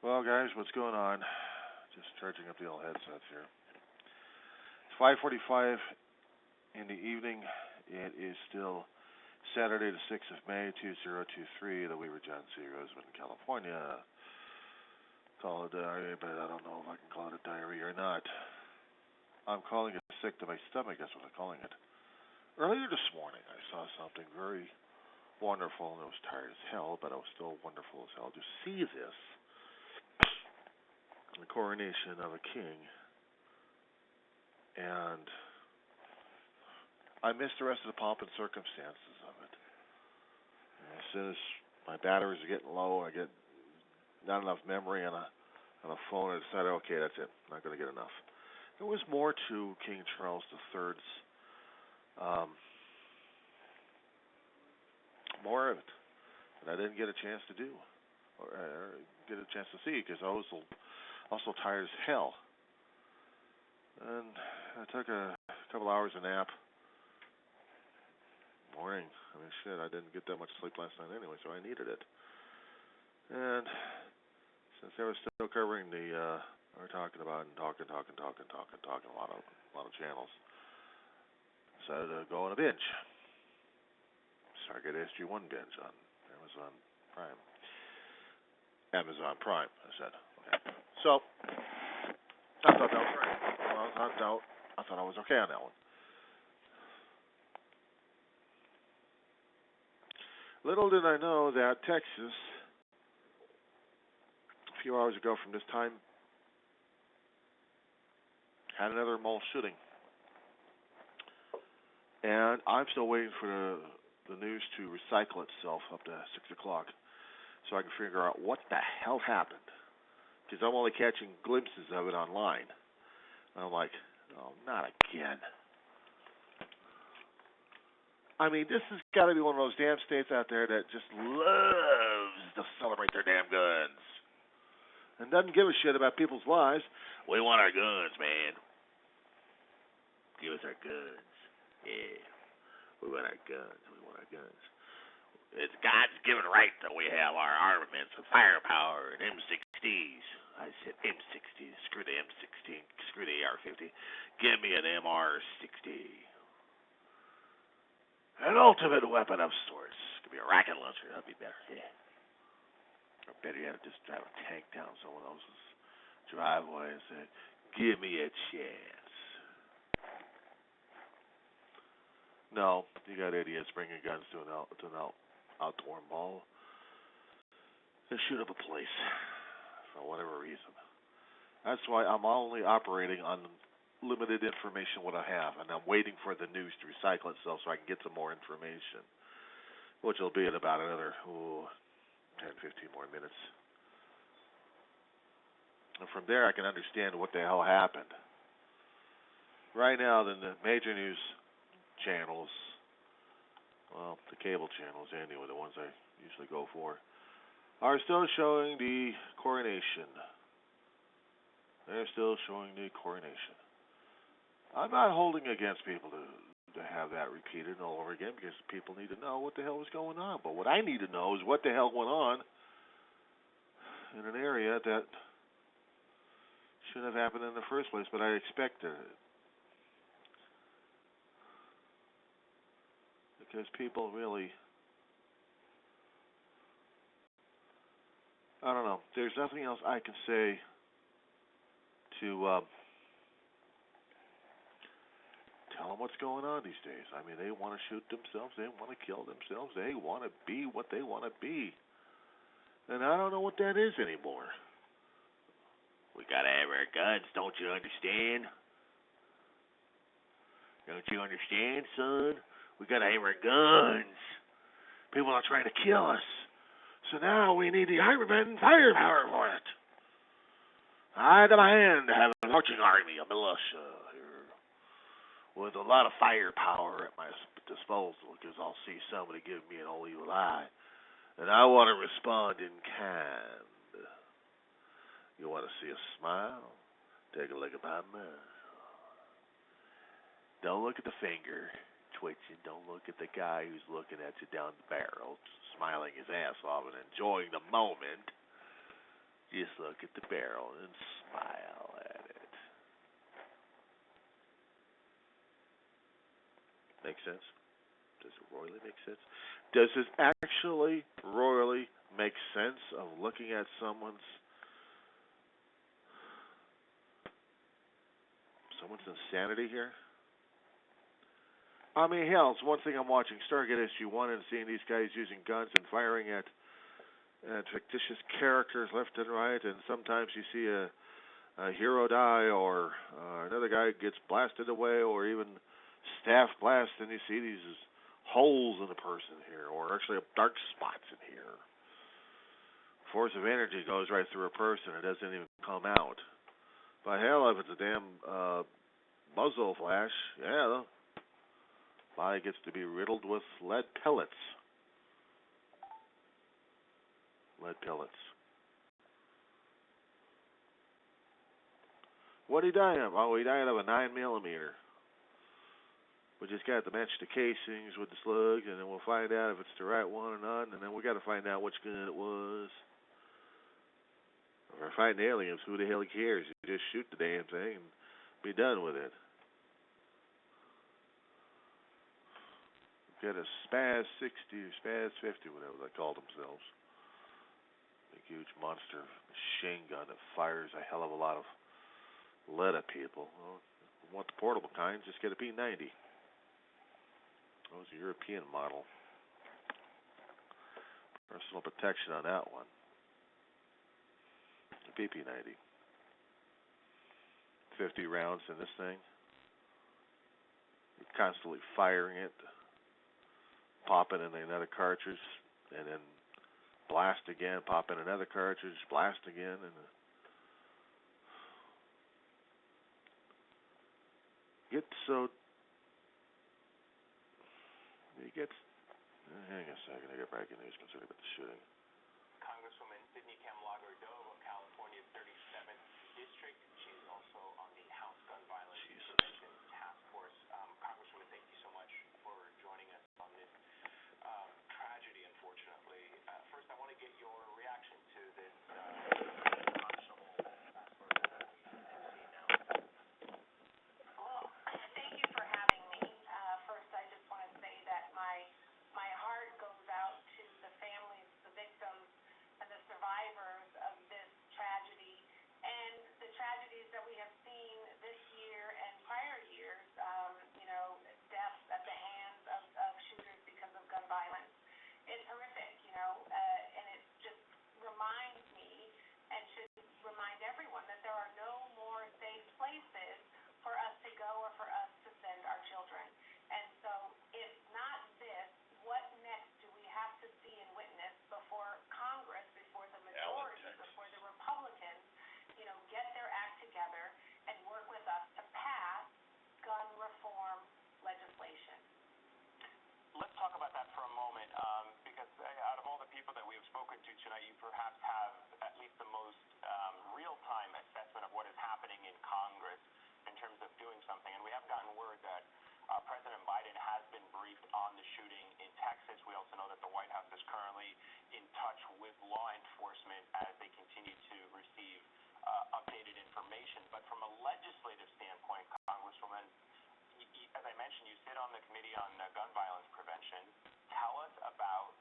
Well, guys, what's going on? Just charging up the old headsets here. It's 5:45 in the evening. It is still Saturday, the 6th of May, 2023. The Weaver John C. Roseman, California. Call it a diary, but I don't know if I can call it a diary or not. I'm calling it sick to my stomach. That's what I'm calling it. Earlier this morning, I saw something very wonderful, and I was tired as hell, but I was still wonderful as hell to see this. The coronation of a king, and I missed the rest of the pomp and circumstances of it. And as soon as my batteries are getting low, I get not enough memory on a phone, I decided, okay, that's it. I'm not going to get enough. There was more to King Charles III's, more of it, that I didn't get a chance to do, or get a chance to see, because I was also tired as hell. And I took a couple hours of nap. Morning. I mean, shit, I didn't get that much sleep last night anyway, so I needed it. And since they were still covering we're talking about and talking a lot of channels, decided to go on a binge. Stargate SG-1 binge on Amazon Prime. Amazon Prime, I said. Okay. So, I thought that was right. Well, I thought I was okay on that one. Little did I know that Texas, a few hours ago from this time, had another mall shooting. And I'm still waiting for the news to recycle itself up to 6 o'clock so I can figure out what the hell happened. Because I'm only catching glimpses of it online. And I'm like, oh, not again. I mean, this has got to be one of those damn states out there that just loves to celebrate their damn guns. And doesn't give a shit about people's lives. We want our guns, man. Give us our guns. Yeah. We want our guns. We want our guns. It's God's given right that we have our armaments and firepower and M60s. I said M60s. Screw the M16. Screw the AR-50. Give me an MR-60. An ultimate weapon of sorts. Give me a rocket launcher. That'd be better. Yeah. Or better yet, just drive a tank down someone else's driveway and say, give me a chance. No, you got idiots bringing guns to an outdoor mall and shoot up a place for whatever reason. That's why I'm only operating on limited information what I have, and I'm waiting for the news to recycle itself so I can get some more information, which will be in about another 10, 15 more minutes. And from there, I can understand what the hell happened. Right now, the major news channels, well, the cable channels anyway, the ones I usually go for, are still showing the coronation. They're still showing the coronation. I'm not holding against people to have that repeated all over again, because people need to know what the hell was going on. But what I need to know is what the hell went on in an area that shouldn't have happened in the first place, but I expected it. Because people really, I don't know, there's nothing else I can say to tell them what's going on these days. I mean, they want to shoot themselves, they want to kill themselves, they want to be what they want to be. And I don't know what that is anymore. We gotta have our guns, don't you understand? Don't you understand, son? We gotta have our guns. People are trying to kill us. So now we need the armament and firepower for it. I demand to have a marching army, a militia here, with a lot of firepower at my disposal, because I'll see somebody give me an old evil eye, and I want to respond in kind. You want to see a smile? Take a look at my mouth. Don't look at the finger twitching. Don't look at the guy who's looking at you down the barrel, smiling his ass off and enjoying the moment. Just look at the barrel and smile at it. Make sense? Does it royally make sense? Does it actually royally make sense of looking at someone's insanity here? I mean, hell, it's one thing I'm watching Stargate SG-1 and seeing these guys using guns and firing at fictitious characters left and right, and sometimes you see a hero die or another guy gets blasted away or even staff blast, and you see these holes in the person here, or actually dark spots in here. Force of energy goes right through a person. It doesn't even come out. But hell, if it's a damn muzzle flash, yeah, the body gets to be riddled with lead pellets. Lead pellets. What did he die of? Oh, he died of a 9mm. We just got to match the casings with the slugs, and then we'll find out if it's the right one or not, and then we got to find out which gun it was. If we're fighting aliens, who the hell cares? You just shoot the damn thing and be done with it. Got a Spaz 60 or Spaz 50, whatever they call themselves. A huge monster machine gun that fires a hell of a lot of lead at people. Well, if you want the portable kind, just get a P90. That was a European model. Personal protection on that one. The PP90. 50 rounds in this thing. You're constantly firing it, pop it in another cartridge, and then blast again, pop in another cartridge, blast again, and it gets. Hang a second, I got breaking news concerning about the shooting. Congresswoman Sydney Camlager-Dove of California's 37th District. She's also on the House Gun Violence Prevention Task Force. Congresswoman, thank you so much for joining us on this tragedy, unfortunately. First, I want to get your reaction to this unconscionable fast forward that we see now. Well, thank you for having me. First, I just want to say that my heart goes out to the families, the victims, and the survivors of this tragedy and the tragedies that we have seen this year and prior years. Deaths at the hands of shooters because of gun violence. It's horrific, and it just reminds me and should remind everyone that there are no more safe places for us to go or for us to send our children. And so if not this, what next do we have to see and witness before Congress, before the majority, before the Republicans, get their act together and work with us to pass gun reform legislation? Let's talk about that for a moment, because out of all the people that we have spoken to tonight, you perhaps have at least the most real-time assessment of what is happening in Congress in terms of doing something. And we have gotten word that President Biden has been briefed on the shooting in Texas. We also know that the White House is currently in touch with law enforcement as they continue to receive updated information. But from a legislative standpoint, Congresswoman, as I mentioned, you sit on the Committee on Gun Violence Prevention. Tell us about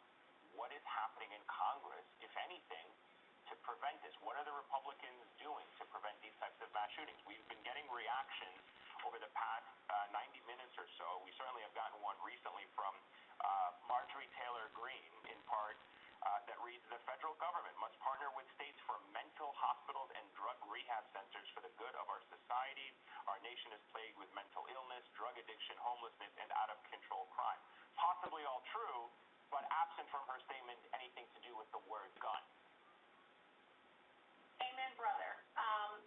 what is happening in Congress, if anything, to prevent this. What are the Republicans doing to prevent these types of mass shootings? We've been getting reactions over the past 90 minutes or so. We certainly have gotten one recently from Marjorie Taylor Greene, in part, that reads, the federal government must partner with states for mental hospitals and drug rehab centers for the good of our society. Our nation is plagued with mental illness, drug addiction, homelessness, and out-of-control crime. Possibly all true, but absent from her statement anything to do with the word gun. Amen, brother.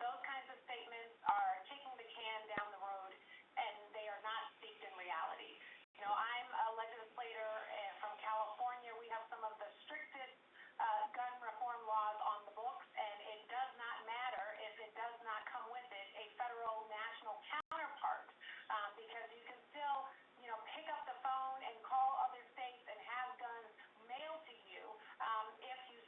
Those kinds of statements are kicking the can down the road, and they are not steeped in reality. I'm a legislator from California. We have some of the strictest gun reform laws on the books, and it does not matter if it does not come with it a federal national counterpart, because you can still, pick up the phone and call other states and have guns mailed to you if you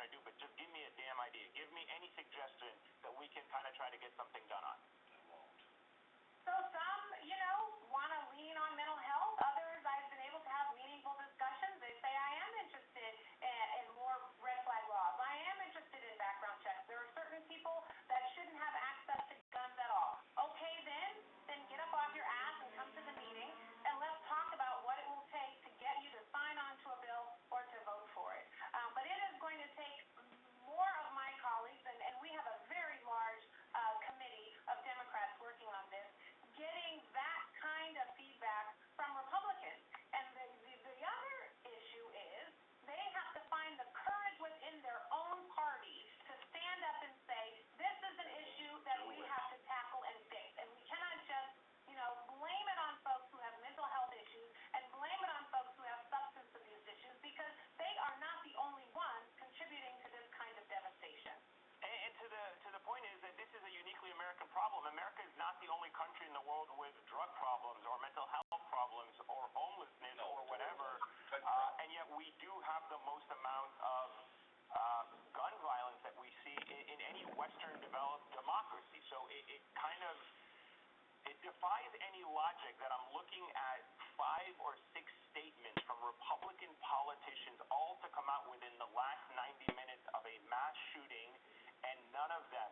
to do, but just give me a damn idea. Give me any suggestion that we can kind of try to get something done on. So some, want to lean on mental health. Others, I've been able to have meaningful discussions. They say, I am interested in more red flag laws. I am interested in background checks. There are certain people that shouldn't have access to guns at all. Okay, then get up off your ass and come to the meeting, and let's talk about what it will take to get you to sign on to a bill or to vote for it. But it is going to take more of my colleagues, and we have a very large committee of Democrats working on this, getting that kind of feedback from Republicans. And the other issue is they have to find the courage within their own party to stand up and say, this is an issue that we have to tackle and fix. And we cannot just, blame it on folks who have mental health issues and blame it on folks who have substance abuse issues, because they are not the only ones contributing to this kind of devastation. And to the point is that this is a uniquely American problem. America is not the only country in the world with drug problems or mental health problems or homelessness or whatever, and yet we do have the most amount of gun violence that we see in any Western developed democracy. So it kind of defies any logic that I'm looking at 5 or 6 statements from Republican politicians all to come out within the last 90 minutes of a mass shooting, and none of them,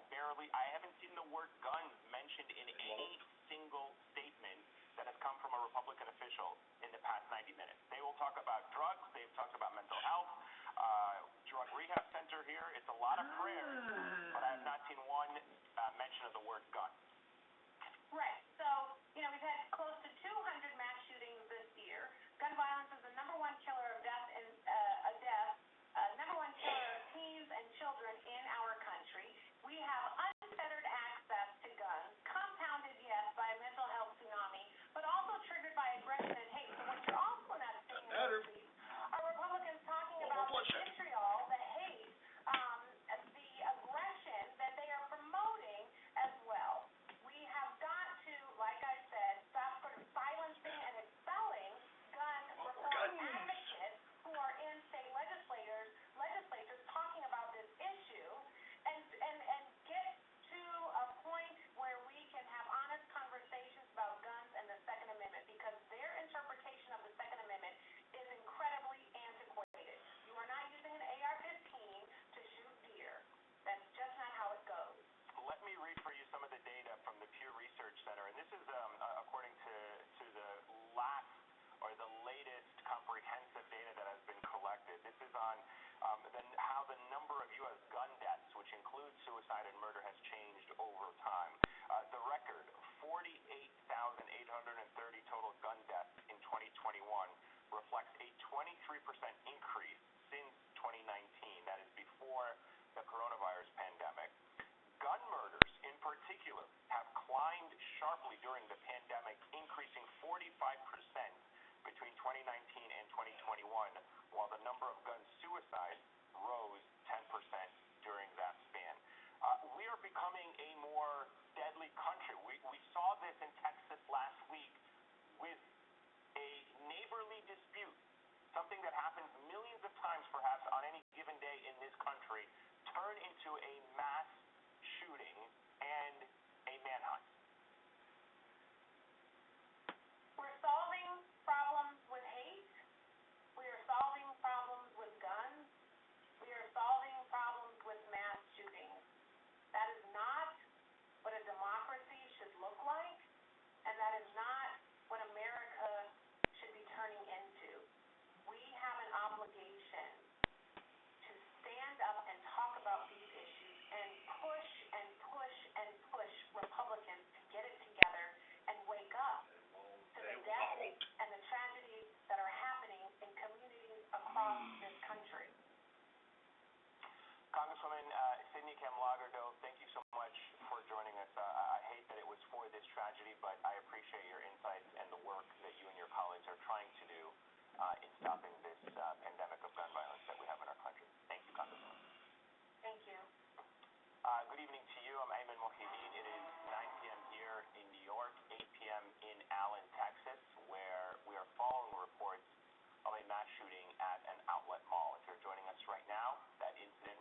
I haven't seen the word guns mentioned in any single statement that has come from a Republican official in the past 90 minutes. They will talk about drugs, they've talked about mental health, drug rehab center here. It's a lot of prayers, but I have not seen one mention of the word gun. Right. So, we've had close to 200 mass shootings this year. Gun violence is the number one killer of number one killer of teens and children in our country. We have unfettered access to guns, compounded, yes, by a mental health tsunami, but also triggered by aggression and hate. So what you're also not seeing are Republicans talking about the vitriol, the hate, the aggression that they are promoting as well. We have got to, like I said, stop sort of silencing and expelling gun reform advocates who are in state legislatures talking about this issue, and get to a point where we can have honest conversations about guns and the Second Amendment, because their interpretation of the Second Amendment is incredibly antiquated. You are not using an AR-15 to shoot deer. That's just not how it goes. Let me read for you some of the data from the Pew Research Center, and this is according to the latest comprehensive data that has been collected. This is on how the number of U.S. gun deaths, which includes suicide and murder, has changed over time. The record, 48,830 total gun deaths in 2021, reflects a 23% increase since 2019. That is before the coronavirus pandemic. Gun murders, in particular, have climbed sharply during the pandemic, increasing 45% between 2019 and 2021, while the number of gun suicides rose 10% during that span. We are becoming a more deadly country. We saw this in Texas last week with a neighborly dispute, something that happens millions of times perhaps on any given day in this country, turn into a mass shooting and a manhunt. We're solving problems with hate. We are solving problems with guns. We are solving problems with mass shootings. That is not what a democracy should look like, and that is not what America should be turning into. We have an obligation to stand up and talk about these issues and push and push and push Republicans to get it together and wake up to the death and the tragedies that are happening in communities across this country. Congresswoman Sidney Kamlagerdo, thank you so much for joining us. I hate that it was for this tragedy, but I appreciate your insights and the work that you and your colleagues are trying to do in stopping this pandemic of gun violence that we have in our country. Thank you, Congresswoman. Thank you. Good evening to you. I'm Ayman Mohideen. It is 9 p.m. here in New York, 8 p.m. in Allen, Texas, where we are following reports of a mass shooting at an outlet mall. If you're joining us right now, that incident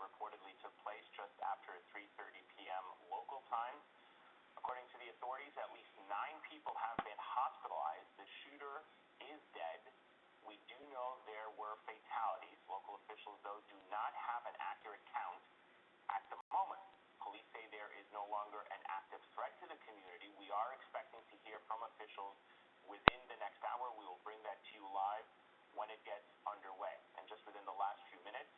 know there were fatalities. Local officials, though, do not have an accurate count at the moment. Police say there is no longer an active threat to the community. We are expecting to hear from officials within the next hour. We will bring that to you live when it gets underway. And just within the last few minutes,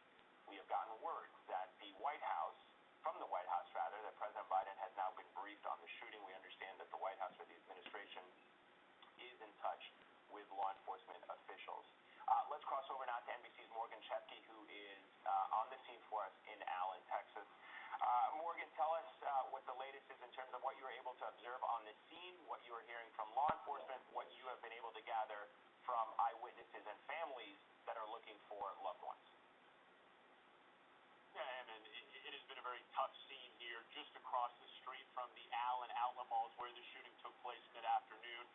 we have gotten word that from the White House, that President Biden has now been briefed on the shooting. We understand that the White House, or the administration, is in touch with law enforcement officials. Let's cross over now to NBC's Morgan Chepke, who is on the scene for us in Allen, Texas. Morgan, tell us what the latest is in terms of what you were able to observe on the scene, what you are hearing from law enforcement, what you have been able to gather from eyewitnesses and families that are looking for loved ones. Yeah, and it has been a very tough scene here just across the street from the Allen outlet malls where the shooting took place mid-afternoon.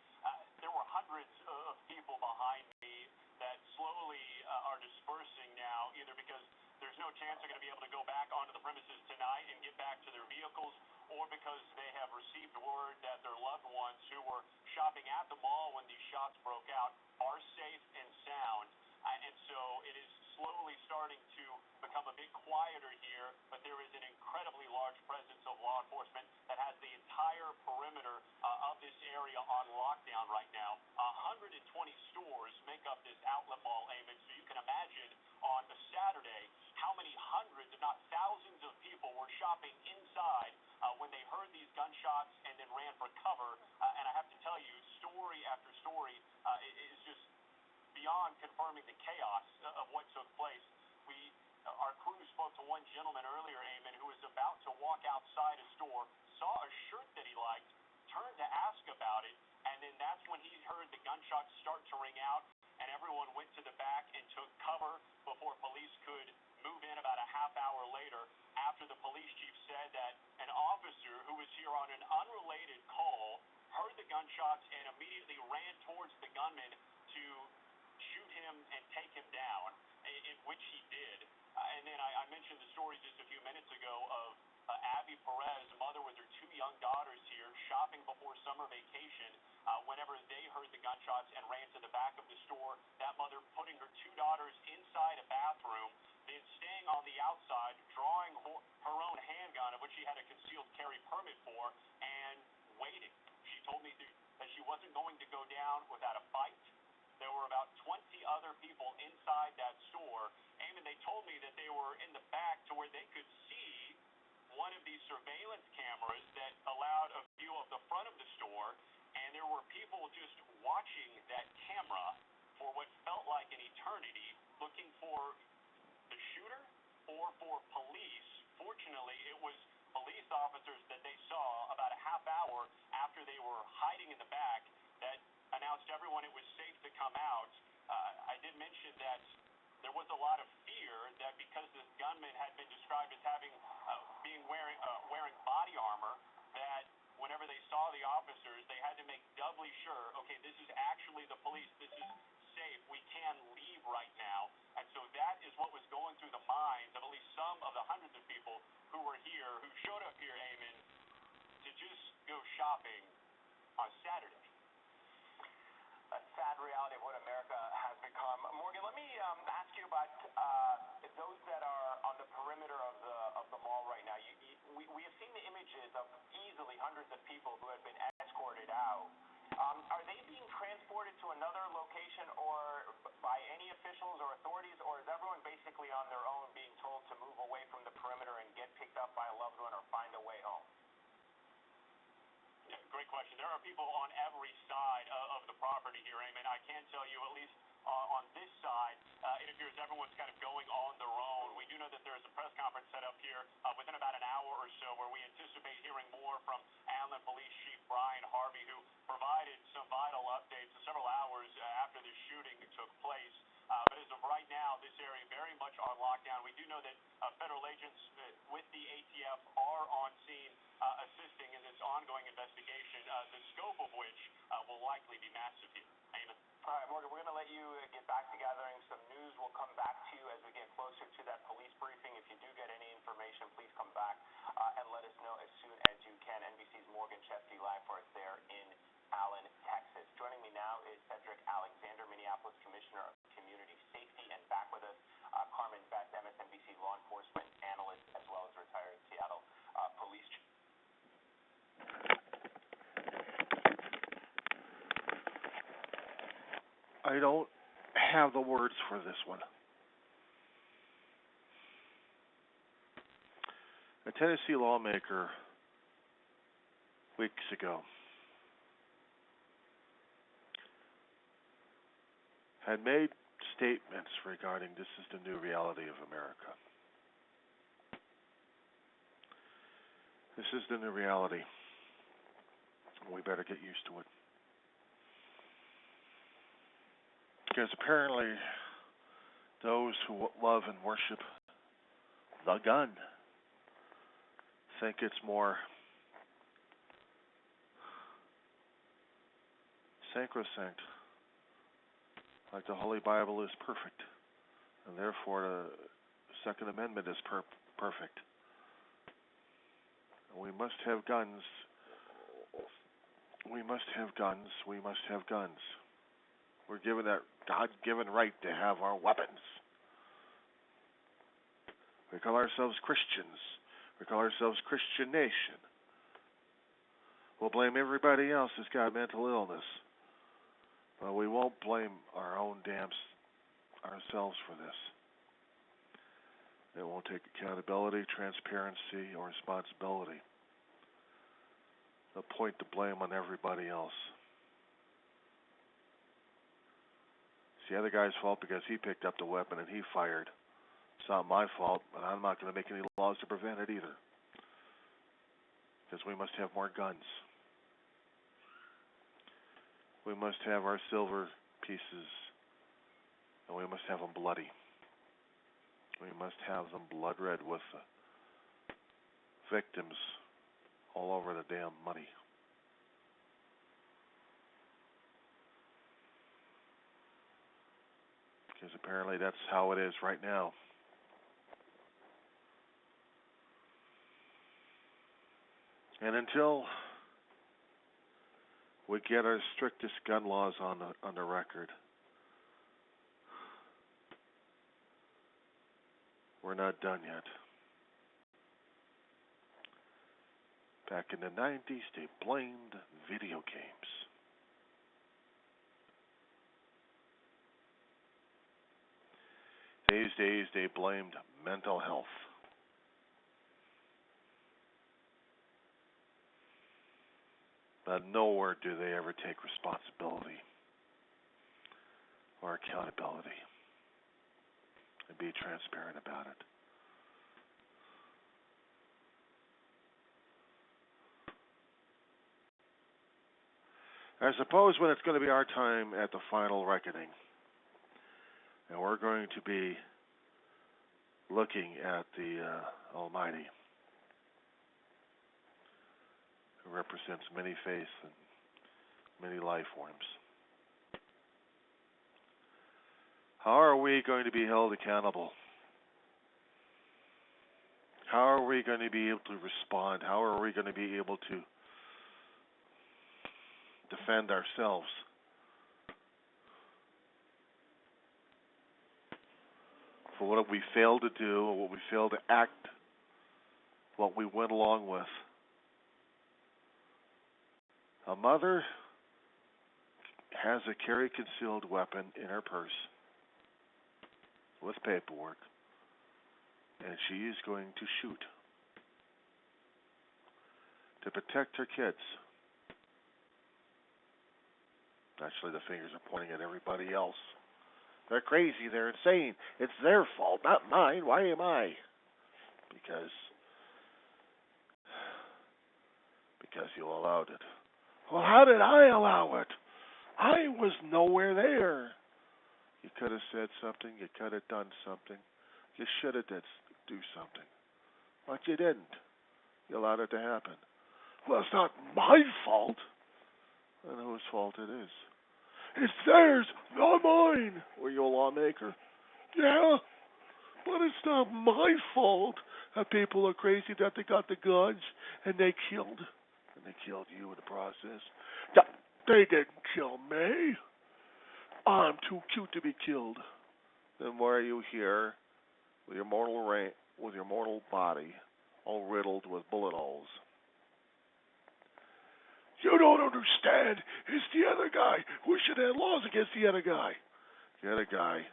There were hundreds of people behind me that slowly are dispersing now, either because there's no chance they're going to be able to go back onto the premises tonight and get back to their vehicles, or because they have received word that their loved ones who were shopping at the mall when these shots broke out are safe and sound. And so it is slowly starting to become a bit quieter here, but there is an incredibly large presence of law enforcement that has the entire perimeter of this area on lockdown right now. 120 stores make up this outlet mall, Eamon, so you can imagine on a Saturday how many hundreds, if not thousands of people were shopping inside when they heard these gunshots and then ran for cover. And I have to tell you, story after story is just beyond confirming the chaos of what took place. Our crew spoke to one gentleman earlier, Eamon, who was about to walk outside a store, saw a shirt that he liked, turned to ask about it, and then that's when he heard the gunshots start to ring out, and everyone went to the back and took cover before police could move in about a half hour later, after the police chief said that an officer who was here on an unrelated call heard the gunshots and immediately ran towards the gunman to shoot him and take him down, in which he did. And then I mentioned the story just a few minutes ago of Abby Perez, a mother with her two young daughters here, shopping before summer vacation. Whenever they heard the gunshots and ran to the back of the store, that mother putting her two daughters inside a bathroom, then staying on the outside, drawing her own handgun, of which she had a concealed carry permit for, and waiting. She told me that she wasn't going to go down without a fight. There were about 20 other people inside that store, and they told me that they were in the back to where they could see one of these surveillance cameras that allowed a view of the front of the store, and there were people just watching that camera for what felt like an eternity, looking for the shooter or for police. Fortunately, it was police officers that they saw about a half hour after they were hiding in the back that announced to everyone it was safe to come out. I did mention that there was a lot of fear that because this gunman had been described as wearing body armor, that whenever they saw the officers, they had to make doubly sure, okay, this is actually the police, this is safe, we can leave right now. And so that is what was going through the minds of at least some of the hundreds of people who were here, who showed up here, Eamon, to just go shopping on Saturday. A sad reality of what America has become. Morgan, let me ask you about those that are on the perimeter of the mall right now. We have seen the images of easily hundreds of people who have been escorted out. Are they being transported to another location or by any officials or authorities, or is everyone basically on their own being told to move away from the perimeter and get picked up by a loved one or find a way home? Yeah, great question. There are people on every side of the property here, Eamon. I can tell you, at least on this side, it appears everyone's kind of going on their own. We do know that there is a press conference set up here within about an hour or so where we anticipate hearing more from Allen Police Chief Brian Harvey, who provided some vital updates several hours after the shooting took place. But as of right now, this area very much on lockdown. We do know that federal agents with the ATF are on scene assisting in this ongoing investigation, the scope of which will likely be massive here. Eamon. All right, Morgan, we're going to let you get back to gathering some news. We'll come back to you as we get closer to that police briefing. If you do get any information, please come back and let us know as soon as you can. NBC's Morgan Chepke live for us there in Allen, Texas. Joining me now is Cedric Alexander, Minneapolis Commissioner of Community I don't have the words for this one. A Tennessee lawmaker weeks ago had made statements regarding this is the new reality of America. This is the new reality. We better get used to it. Because apparently those who love and worship the gun think it's more sacrosanct, like the Holy Bible is perfect, and therefore the Second Amendment is perfect. We must have guns. We must have guns. We must have guns. We're given that God-given right to have our weapons. We call ourselves Christians. We call ourselves Christian Nation. We'll blame everybody else who's got mental illness, but we won't blame our own ourselves for this. It won't take accountability, transparency, or responsibility. They'll point the blame on everybody else. It's the other guy's fault because he picked up the weapon and he fired. It's not my fault, but I'm not going to make any laws to prevent it either. Because we must have more guns. We must have our silver pieces, and we must have them bloody. We must have them blood red with the victims all over the damn money. Because apparently that's how it is right now. And until we get our strictest gun laws on the record, we're not done yet. Back in the 90s, they blamed video games. These days, they blamed mental health. But nowhere do they ever take responsibility or accountability and be transparent about it. I suppose when it's going to be our time at the final reckoning, and we're going to be looking at the Almighty, who represents many faiths and many life forms. How are we going to be held accountable? How are we going to be able to respond? How are we going to be able to defend ourselves? For what we failed to do, or what we failed to act, what we went along with. A mother has a carry concealed weapon in her purse with paperwork, and she is going to shoot to protect her kids. Actually, the fingers are pointing at everybody else. They're crazy. They're insane. It's their fault, not mine. Why am I? Because you allowed it. Well, how did I allow it? I was nowhere there. You could have said something. You could have done something. You should have do something. But you didn't. You allowed it to happen. Well, it's not my fault. And whose fault it is? It's theirs, not mine. Were you a lawmaker? Yeah, but it's not my fault that people are crazy, that they got the guns and they killed. And they killed you in the process. They didn't kill me. I'm too cute to be killed. Then why are you here with your mortal body all riddled with bullet holes? You don't understand. It's the other guy. We should have laws against the other guy. The other guy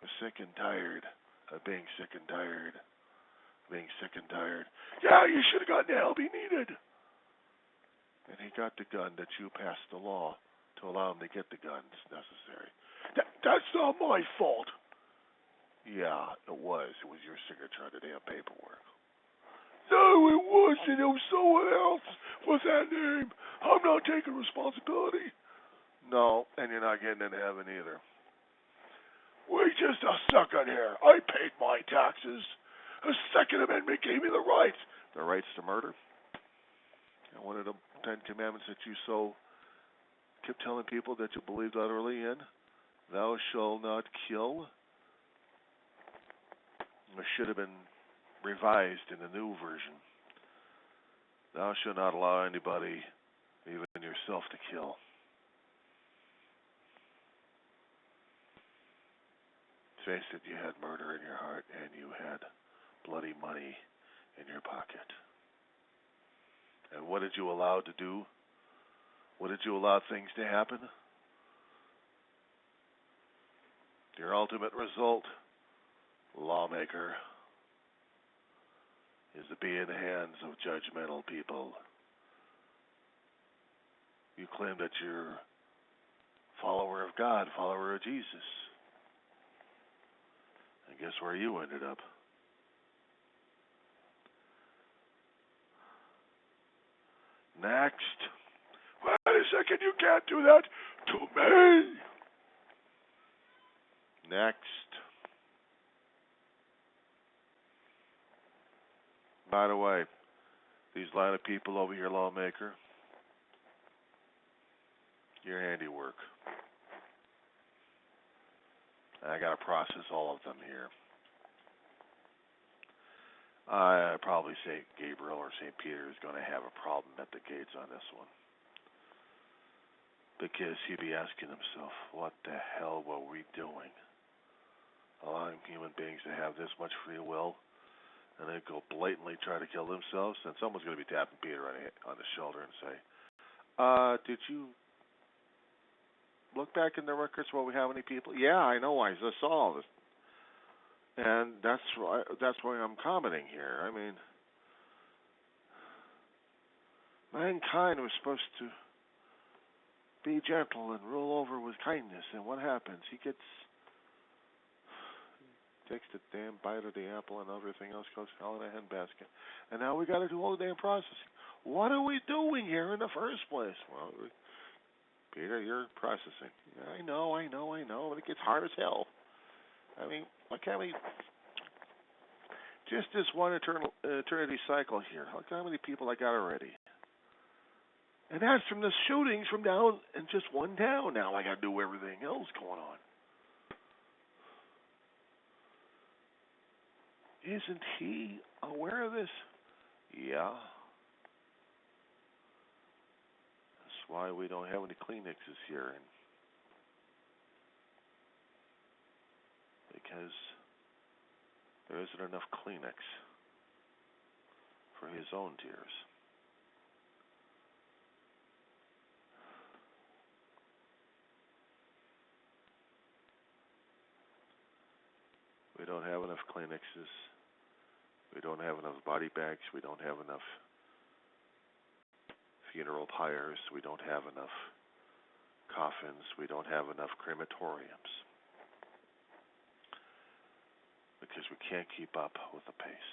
was sick and tired of being sick and tired. Being sick and tired. Yeah, you should have gotten the help he needed. And he got the gun that you passed the law to allow him to get the guns necessary. That's not my fault. Yeah, it was. It was your signature on the damn paperwork. No, it wasn't. It was someone else with that name. I'm not taking responsibility. No, and you're not getting into heaven either. Wait just a second here. I paid my taxes. The Second Amendment gave me the rights. The rights to murder. And one of the Ten Commandments that you so kept telling people that you believed utterly in. Thou shalt not kill. It should have been revised in the new version. Thou shalt not allow anybody, even yourself, to kill. Face it, you had murder in your heart and you had bloody money in your pocket. And what did you allow to do? What did you allow things to happen? Your ultimate result, lawmaker, is to be in the hands of judgmental people. You claim that you're a follower of God, follower of Jesus. And guess where you ended up? Next. Wait a second, you can't do that to me. Next. By the way, these line of people over here, lawmaker, your handiwork. And I got to process all of them here. I probably say Gabriel or St. Peter is going to have a problem at the gates on this one. Because he'd be asking himself, what the hell were we doing? Allowing human beings to have this much free will and then go blatantly try to kill themselves? And someone's going to be tapping Peter on the shoulder and say, did you look back in the records while we have any people? Yeah, I know, I just saw this. And that's why I'm commenting here. I mean, mankind was supposed to be gentle and rule over with kindness. And what happens? He takes the damn bite of the apple and everything else goes fell in a handbasket. And now we got to do all the damn processing. What are we doing here in the first place? Well, Peter, you're processing. Yeah, I know, but it gets hard as hell. I mean, why can't we just this one eternity cycle here? Look how many people I got already. And that's from the shootings from down in just one town. Now I got to do everything else going on. Isn't he aware of this? Yeah. That's why we don't have any Kleenexes here. Because there isn't enough Kleenex for his own tears. We don't have enough Kleenexes. We don't have enough body bags. We don't have enough funeral pyres. We don't have enough coffins. We don't have enough crematoriums. Because we can't keep up with the pace.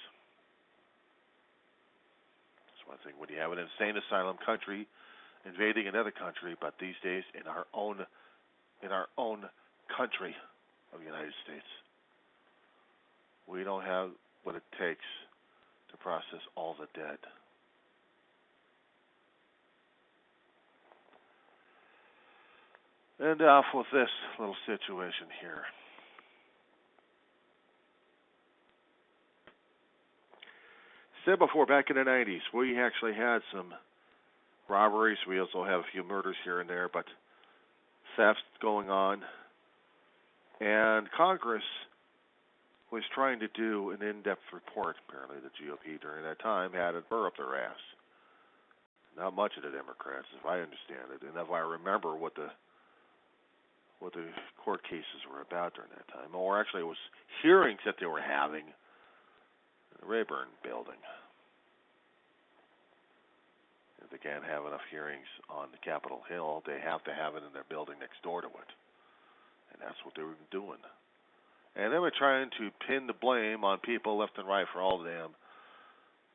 That's one thing. When you have an insane asylum country invading another country, but these days in our own country of the United States, we don't have what it takes to process all the dead. And off with this little situation here. Said before, back in the 90s, we actually had some robberies. We also have a few murders here and there, but thefts going on. And Congress was trying to do an in-depth report. Apparently, the GOP during that time had it burr up their ass. Not much of the Democrats, if I understand it, and if I remember what the court cases were about during that time. Or actually, it was hearings that they were having in the Rayburn building. If they can't have enough hearings on the Capitol Hill, they have to have it in their building next door to it. And that's what they were doing. And they were trying to pin the blame on people left and right for all the damn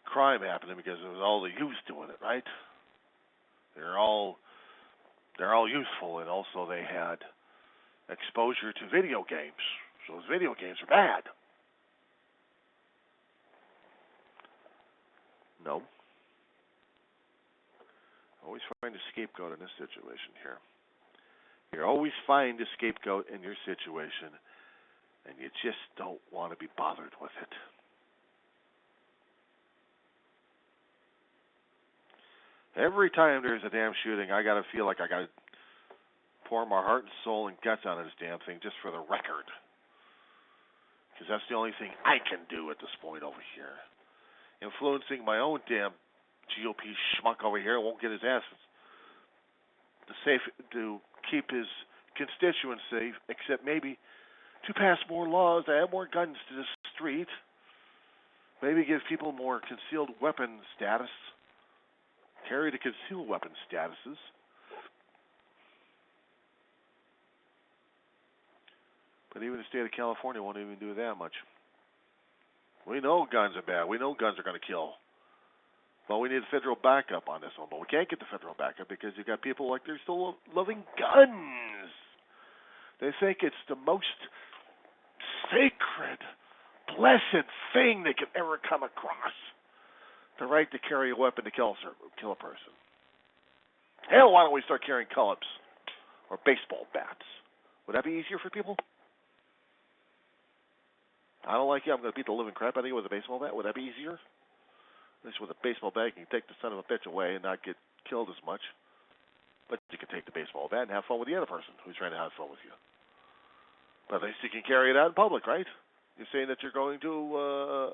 crime happening because it was all the youth doing it, right? They're all youthful, and also they had exposure to video games. So those video games are bad. No. Always find a scapegoat in this situation here. You always find a scapegoat in your situation, and you just don't want to be bothered with it. Every time there's a damn shooting, I gotta feel like I gotta pour my heart and soul and guts onto this damn thing just for the record. Because that's the only thing I can do at this point over here. Influencing my own damn GOP schmuck over here won't get his ass to keep his constituents safe, except maybe to pass more laws to add more guns to the street. Maybe give people more concealed weapon status. Carry the concealed weapon statuses. But even the state of California won't even do that much. We know guns are bad. We know guns are going to kill. But we need federal backup on this one. But we can't get the federal backup because you got people like they're still loving guns. They think it's the most sacred, blessed thing they could ever come across. The right to carry a weapon to kill a person. Hell, why don't we start carrying clubs or baseball bats? Would that be easier for people? I don't like you. I'm going to beat the living crap out of you with a baseball bat. Would that be easier? At least with a baseball bat, you can take the son of a bitch away and not get killed as much. But you can take the baseball bat and have fun with the other person who's trying to have fun with you. But at least you can carry it out in public, right? You're saying that you're going to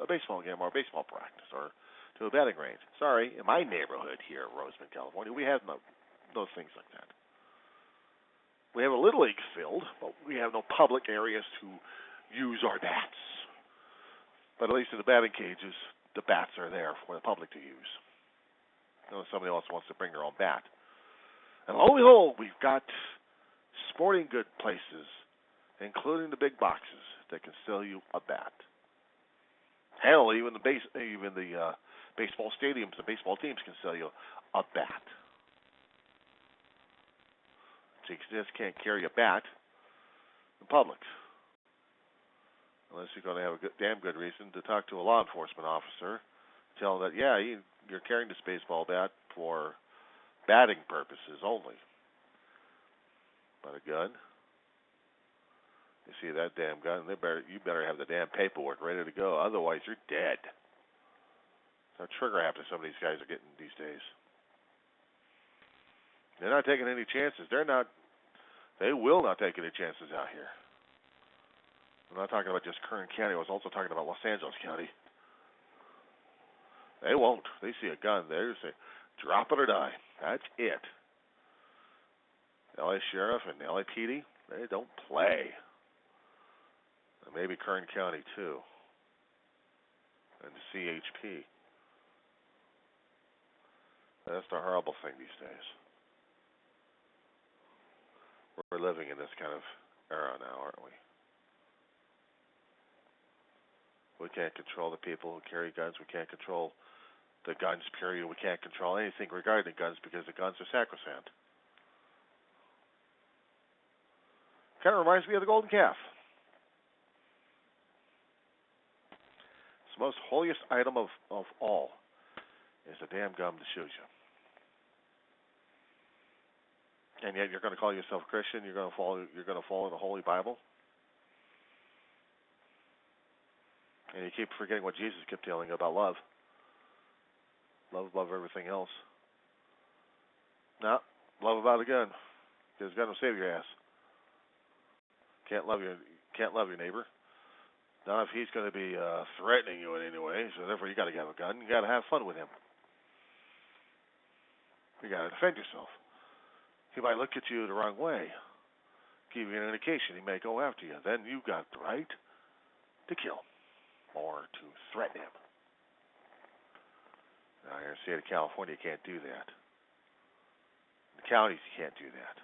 a baseball game or a baseball practice or to a batting range. Sorry, in my neighborhood here in Roseman, California, we have those things like that. We have a Little League field, but we have no public areas to use our bats. But at least in the batting cages, the bats are there for the public to use. Unless somebody else wants to bring their own bat. And lo and behold, we've got sporting good places, including the big boxes, that can sell you a bat. Hell, even the baseball stadiums and baseball teams can sell you a bat. So you just can't carry a bat in public. Unless you're going to have a damn good reason to talk to a law enforcement officer, tell them that, yeah, you're carrying this baseball bat for batting purposes only. But a gun, you see that damn gun, you better have the damn paperwork ready to go. Otherwise, you're dead. That's how trigger happy some of these guys are getting these days. They're not taking any chances. They will not take any chances out here. I'm not talking about just Kern County. I was also talking about Los Angeles County. They won't. They see a gun, they say, drop it or die. That's it. LA Sheriff and LAPD, they don't play. And maybe Kern County, too. And the CHP. That's the horrible thing these days. We're living in this kind of era now, aren't we? We can't control the people who carry guns. We can't control the guns, period. We can't control anything regarding guns because the guns are sacrosanct. Kind of reminds me of the golden calf. It's the most holiest item of all is the damn gun to shoot you. And yet you're going to call yourself a Christian. You're going to follow the Holy Bible. And you keep forgetting what Jesus kept telling you about love. Love above everything else. No, love about a gun. Because a gun will save your ass. Can't love your neighbor. Not if he's going to be threatening you in any way. So therefore, you got to have a gun. You got to have fun with him. You got to defend yourself. He might look at you the wrong way, give you an indication. He may go after you. Then you got the right to kill or to threaten him. Now, here in the state of California, you can't do that. In the counties, you can't do that.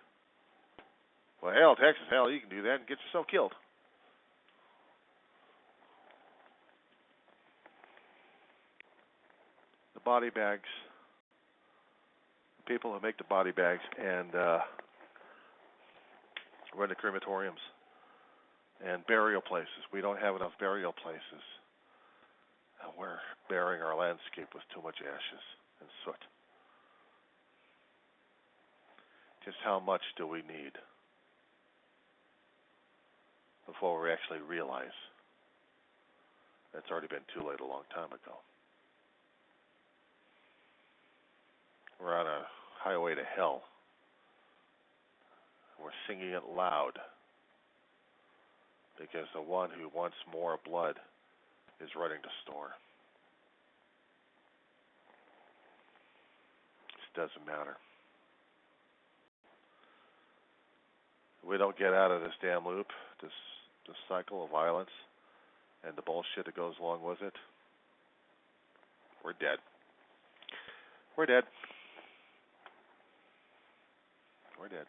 Well, hell, Texas, hell, you can do that and get yourself killed. The body bags, the people who make the body bags and run the crematoriums and burial places. We don't have enough burial places. And we're burying our landscape with too much ashes and soot. Just how much do we need before we actually realize it's already been too late a long time ago? We're on a highway to hell. We're singing it loud because the one who wants more blood is running the store. It just doesn't matter. If we don't get out of this damn loop, this cycle of violence and the bullshit that goes along with it, we're dead. We're dead. We're dead.